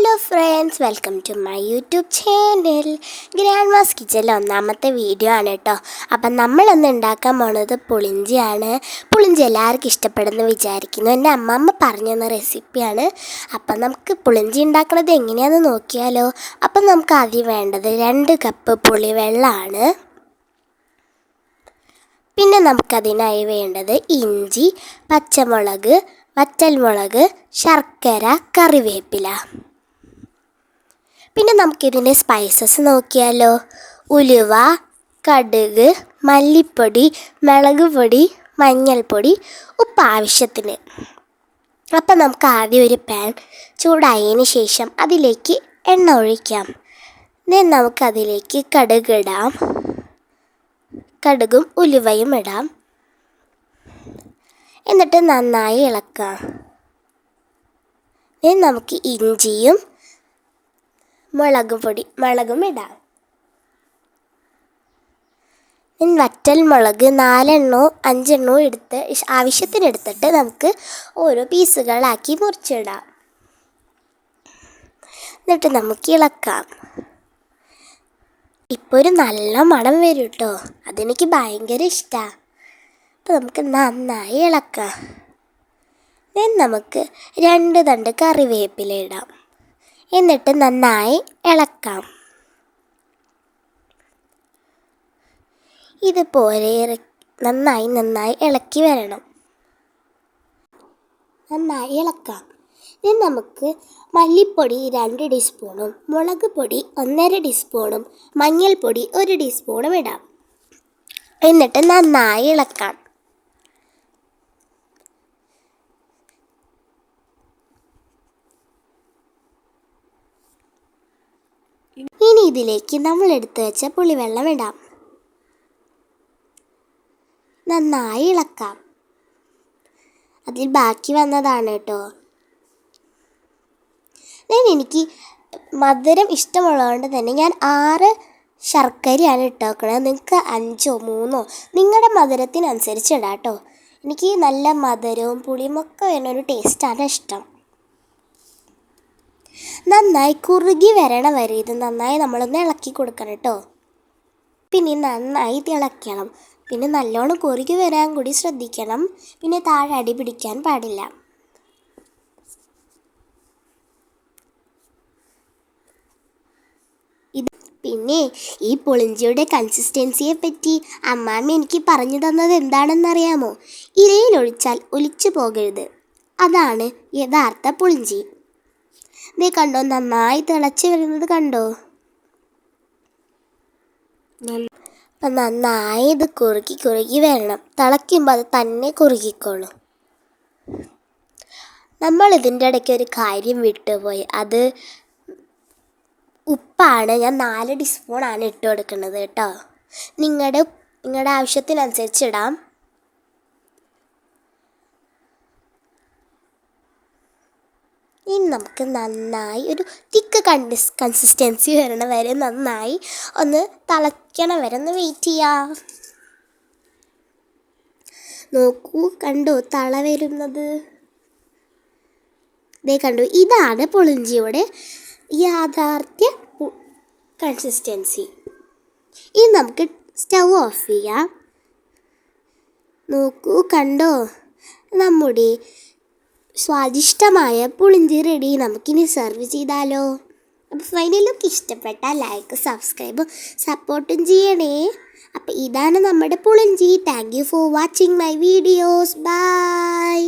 Hello friends, welcome to my YouTube channel. Grandma's കിച്ചണിലെ ഒന്നാമത്തെ video ആണ് കേട്ടോ. അപ്പം നമ്മളൊന്ന് ഉണ്ടാക്കാൻ പോണത് പുളിഞ്ചിയാണ്. പുളിഞ്ചി എല്ലാവർക്കും ഇഷ്ടപ്പെടുമെന്ന് വിചാരിക്കുന്നു. എൻ്റെ അമ്മമ്മ പറഞ്ഞു തന്ന റെസിപ്പിയാണ്. അപ്പം നമുക്ക് പുളിഞ്ചി ഉണ്ടാക്കുന്നത് എങ്ങനെയാണെന്ന് നോക്കിയാലോ. അപ്പം നമുക്ക് ആദ്യം വേണ്ടത് 2 കപ്പ് പുളിവെള്ളമാണ്. പിന്നെ നമുക്കതിനായി വേണ്ടത് ഇഞ്ചി, പച്ചമുളക്, വറ്റൽമുളക്, ശർക്കര, കറിവേപ്പില. പിന്നെ നമുക്കിതിൻ്റെ സ്പൈസസ് നോക്കിയാലോ. ഉലുവ, കടുക്, മല്ലിപ്പൊടി, മുളക് പൊടി, മഞ്ഞൾപ്പൊടി, ഉപ്പ് ആവശ്യത്തിന്. അപ്പം നമുക്ക് ആദ്യം ഒരു പാൻ ചൂടായതിന് ശേഷം അതിലേക്ക് എണ്ണ ഒഴിക്കാം. നമുക്കതിലേക്ക് കടുക് ഇടാം. കടുകും ഉലുവയും ഇടാം. എന്നിട്ട് നന്നായി ഇളക്കാം. നമുക്ക് ഇഞ്ചിയും മുളകും ഇടാം. വറ്റൽമുളക് 4 5 എടുത്ത് ആവശ്യത്തിനെടുത്തിട്ട് നമുക്ക് ഓരോ പീസുകളാക്കി മുറിച്ചിടാം. എന്നിട്ട് നമുക്ക് ഇളക്കാം. ഇപ്പോൾ ഒരു നല്ല മണം വരും കേട്ടോ. അതെനിക്ക് ഭയങ്കര ഇഷ്ടമാണ്. അപ്പോൾ നമുക്ക് നന്നായി ഇളക്കാം. നമുക്ക് 2 തണ്ട് കറിവേപ്പില ഇടാം. എന്നിട്ട് നന്നായി ഇളക്കാം. ഇതുപോലെ നന്നായി ഇളക്കി വരണം. നന്നായി ഇളക്കാം. നമുക്ക് മല്ലിപ്പൊടി 2 ടീസ്പൂണും മുളക് പൊടി 1.5 ടീസ്പൂണും മഞ്ഞൾപ്പൊടി 1 ടീസ്പൂണും ഇടാം. എന്നിട്ട് നന്നായി ഇളക്കാം. ഇനി ഇതിലേക്ക് നമ്മൾ എടുത്തു വെച്ച പുളിവെള്ളം ഇടാം. നന്നായി ഇളക്കാം. അതിൽ ബാക്കി വന്നതാണ് കേട്ടോ. എനിക്ക് മധുരം ഇഷ്ടമുള്ളതുകൊണ്ട് തന്നെ ഞാൻ 6 ശർക്കരയാണ് ഇട്ടേക്കണത്. നിങ്ങൾക്ക് 5 3 നിങ്ങളുടെ മധുരത്തിനനുസരിച്ച് ഇടാം കേട്ടോ. എനിക്ക് നല്ല മധുരവും പുളിയും ഒക്കെ വരുന്ന ഒരു ടേസ്റ്റാണ് ഇഷ്ടം. നന്നായി കുറുകി വരണ വരെ ഇത് നന്നായി നമ്മളൊന്ന് ഇളക്കി കൊടുക്കണം കേട്ടോ. പിന്നെ നന്നായി തിളയ്ക്കണം. പിന്നെ നല്ലോണം കുറുകി വരാൻ കൂടി ശ്രദ്ധിക്കണം. പിന്നെ താഴെ അടി പിടിക്കാൻ പാടില്ല. പിന്നെ ഈ പുളിഞ്ചിയുടെ കൺസിസ്റ്റൻസിയെ പറ്റി അമ്മാമ്മ എനിക്ക് പറഞ്ഞു തന്നത് എന്താണെന്നറിയാമോ? ഇരയിലൊഴിച്ചാൽ ഒലിച്ചു പോകരുത്. അതാണ് യഥാർത്ഥ പുളിഞ്ചി. കണ്ടോ, നന്നായി തിളച്ച് വരുന്നത് കണ്ടോ. അപ്പം നന്നായി ഇത് കുറുകി വരണം. തിളയ്ക്കുമ്പോൾ അത് തന്നെ കുറുകിക്കോളും. നമ്മൾ ഇതിൻ്റെ ഇടയ്ക്ക് ഒരു കാര്യം വിട്ടുപോയി. അത് ഉപ്പാണ്. ഞാൻ 4 ടീസ്പൂണാണ് ഇട്ട് കൊടുക്കുന്നത് കേട്ടോ. നിങ്ങളുടെ ആവശ്യത്തിനനുസരിച്ച് ഇടാം. ഇനി നമുക്ക് നന്നായി ഒരു തിക്ക് കൺസിസ്റ്റൻസി വരണ വരെ നന്നായി ഒന്ന് തിളയ്ക്കണ വരെ ഒന്ന് വെയിറ്റ് ചെയ്യാം. നോക്കൂ, കണ്ടോ തള വരുന്നത്. കണ്ടു, ഇതാണ് പുളിഞ്ചിയുടെ യാഥാർത്ഥ്യ കൺസിസ്റ്റൻസി. ഇനി നമുക്ക് സ്റ്റൗ ഓഫ് ചെയ്യാം. നോക്കൂ, കണ്ടോ, നമ്മുടെ സ്വാദിഷ്ടമായ പുളിഞ്ചി റെഡി. നമുക്കിനി സെർവ് ചെയ്താലോ. അപ്പോൾ ഫൈനൽ ലുക്ക് ഇഷ്ടപ്പെട്ടാൽ ലൈക്ക്, സബ്സ്ക്രൈബും സപ്പോർട്ടും ചെയ്യണേ. അപ്പോൾ ഇതാണ് നമ്മുടെ പുളിഞ്ചി. Thank you for watching my videos. By.